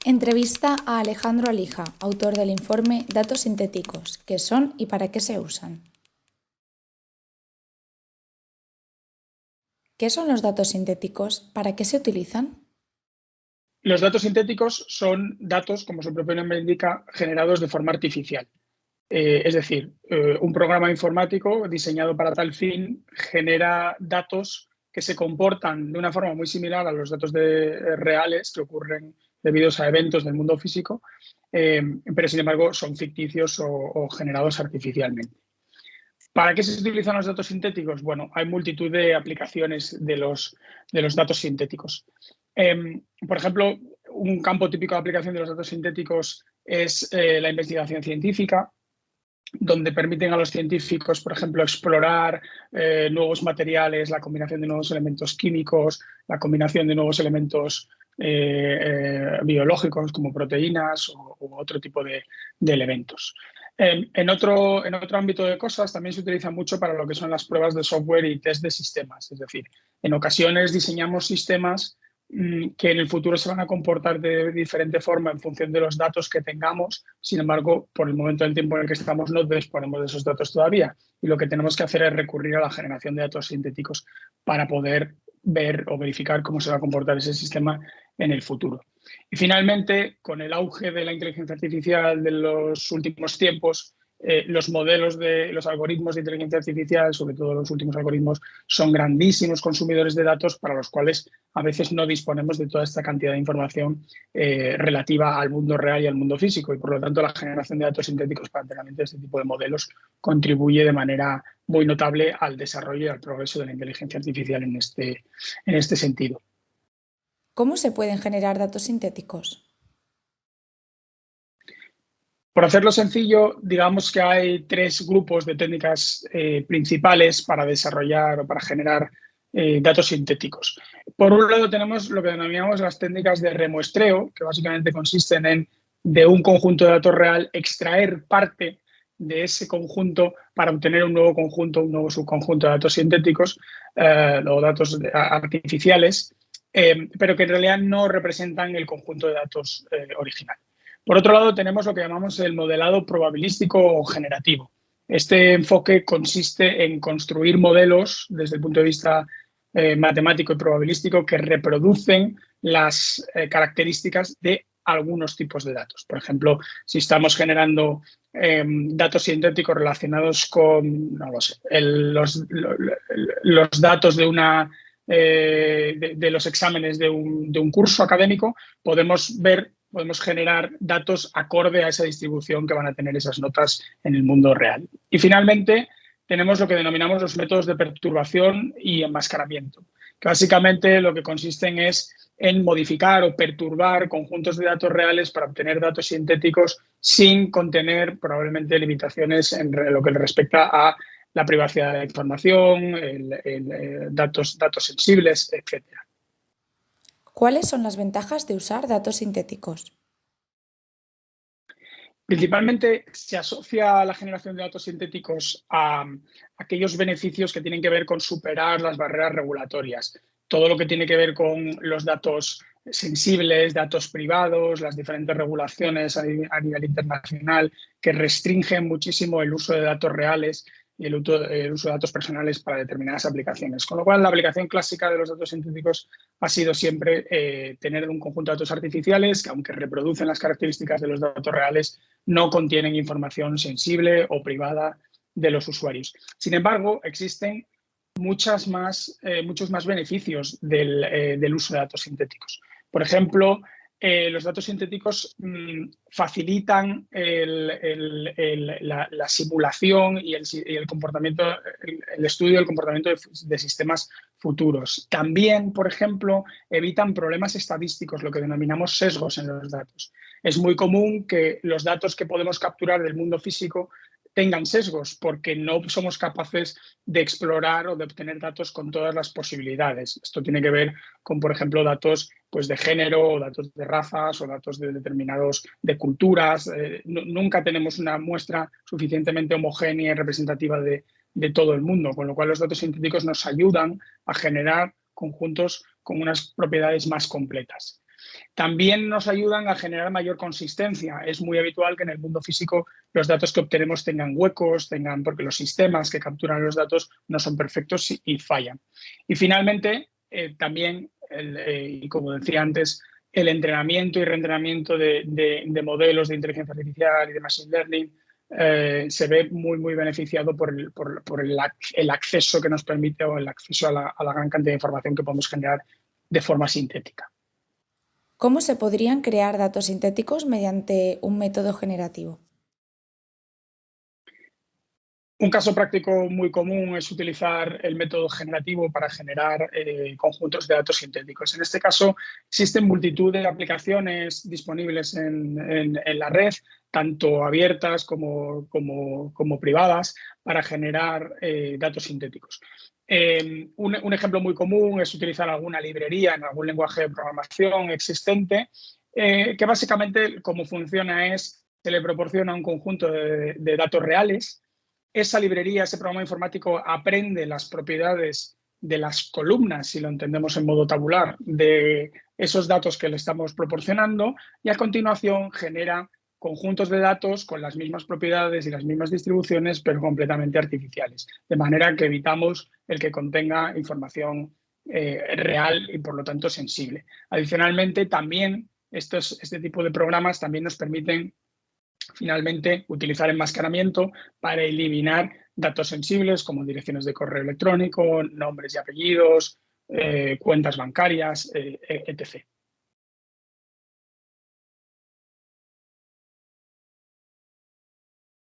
Entrevista a Alejandro Alija, autor del informe Datos sintéticos, ¿qué son y para qué se usan? ¿Qué son los datos sintéticos? ¿Para qué se utilizan? Los datos sintéticos son datos, como su propio nombre indica, generados de forma artificial. Es decir, un programa informático diseñado para tal fin genera datos que se comportan de una forma muy similar a los datos reales que ocurren debido a eventos del mundo físico, pero sin embargo son ficticios o generados artificialmente. ¿Para qué se utilizan los datos sintéticos? Bueno, hay multitud de aplicaciones de los datos sintéticos. Por ejemplo, un campo típico de aplicación de los datos sintéticos es la investigación científica, donde permiten a los científicos, por ejemplo, explorar nuevos materiales, la combinación de nuevos elementos químicos, la combinación de nuevos elementos biológicos como proteínas u otro tipo de elementos. En otro ámbito de cosas también se utiliza mucho para lo que son las pruebas de software y test de sistemas. Es decir, en ocasiones diseñamos sistemas que en el futuro se van a comportar de diferente forma en función de los datos que tengamos. Sin embargo, por el momento del tiempo en el que estamos, no disponemos de esos datos todavía. Y lo que tenemos que hacer es recurrir a la generación de datos sintéticos para poder ver o verificar cómo se va a comportar ese sistema en el futuro. Y finalmente, con el auge de la inteligencia artificial de los últimos tiempos, los modelos de los algoritmos de inteligencia artificial, sobre todo los últimos algoritmos, son grandísimos consumidores de datos para los cuales a veces no disponemos de toda esta cantidad de información relativa al mundo real y al mundo físico. Y por lo tanto, la generación de datos sintéticos para entrenamiento de este tipo de modelos contribuye de manera muy notable al desarrollo y al progreso de la inteligencia artificial en este sentido. ¿Cómo se pueden generar datos sintéticos? Por hacerlo sencillo, digamos que hay tres grupos de técnicas principales para desarrollar o para generar datos sintéticos. Por un lado tenemos lo que denominamos las técnicas de remuestreo, que básicamente consisten en, de un conjunto de datos real, extraer parte de ese conjunto para obtener un nuevo conjunto, un nuevo subconjunto de datos sintéticos o datos artificiales, pero que en realidad no representan el conjunto de datos original. Por otro lado, tenemos lo que llamamos el modelado probabilístico o generativo. Este enfoque consiste en construir modelos desde el punto de vista matemático y probabilístico que reproducen las características de algunos tipos de datos. Por ejemplo, si estamos generando datos sintéticos relacionados con, no lo sé, los datos de los exámenes de un curso académico, podemos generar datos acorde a esa distribución que van a tener esas notas en el mundo real. Y finalmente, tenemos lo que denominamos los métodos de perturbación y enmascaramiento, que básicamente lo que consisten es en modificar o perturbar conjuntos de datos reales para obtener datos sintéticos sin contener probablemente limitaciones en lo que respecta a la privacidad de la información, datos sensibles, etc. ¿Cuáles son las ventajas de usar datos sintéticos? Principalmente se asocia la generación de datos sintéticos a aquellos beneficios que tienen que ver con superar las barreras regulatorias. Todo lo que tiene que ver con los datos sensibles, datos privados, las diferentes regulaciones a nivel internacional que restringen muchísimo el uso de datos reales y el uso de datos personales para determinadas aplicaciones. Con lo cual, la aplicación clásica de los datos sintéticos ha sido siempre tener un conjunto de datos artificiales que, aunque reproducen las características de los datos reales, no contienen información sensible o privada de los usuarios. Sin embargo, existen muchos más beneficios del uso de datos sintéticos. Por ejemplo, los datos sintéticos facilitan la simulación y el comportamiento, el estudio del comportamiento de sistemas futuros. También, por ejemplo, evitan problemas estadísticos, lo que denominamos sesgos en los datos. Es muy común que los datos que podemos capturar del mundo físico tengan sesgos porque no somos capaces de explorar o de obtener datos con todas las posibilidades. Esto tiene que ver con, por ejemplo, datos pues, de género o datos de razas o datos de determinados de culturas. Nunca tenemos una muestra suficientemente homogénea y representativa de todo el mundo, con lo cual los datos sintéticos nos ayudan a generar conjuntos con unas propiedades más completas. También nos ayudan a generar mayor consistencia. Es muy habitual que en el mundo físico los datos que obtenemos tengan huecos, porque los sistemas que capturan los datos no son perfectos y fallan. Y finalmente, también, y como decía antes, el entrenamiento y reentrenamiento de modelos de inteligencia artificial y de machine learning se ve muy beneficiado por el acceso que nos permite, o el acceso a la gran cantidad de información que podemos generar de forma sintética. ¿Cómo se podrían crear datos sintéticos mediante un método generativo? Un caso práctico muy común es utilizar el método generativo para generar conjuntos de datos sintéticos. En este caso, existen multitud de aplicaciones disponibles en la red, tanto abiertas como privadas, para generar datos sintéticos. Un ejemplo muy común es utilizar alguna librería en algún lenguaje de programación existente, que básicamente cómo funciona es se le proporciona un conjunto de datos reales. Esa librería, ese programa informático aprende las propiedades de las columnas, si lo entendemos en modo tabular, de esos datos que le estamos proporcionando, y a continuación genera conjuntos de datos con las mismas propiedades y las mismas distribuciones, pero completamente artificiales, de manera que evitamos el que contenga información real y por lo tanto sensible. Adicionalmente, también este tipo de programas también nos permiten finalmente utilizar enmascaramiento para eliminar datos sensibles como direcciones de correo electrónico, nombres y apellidos, cuentas bancarias, etc.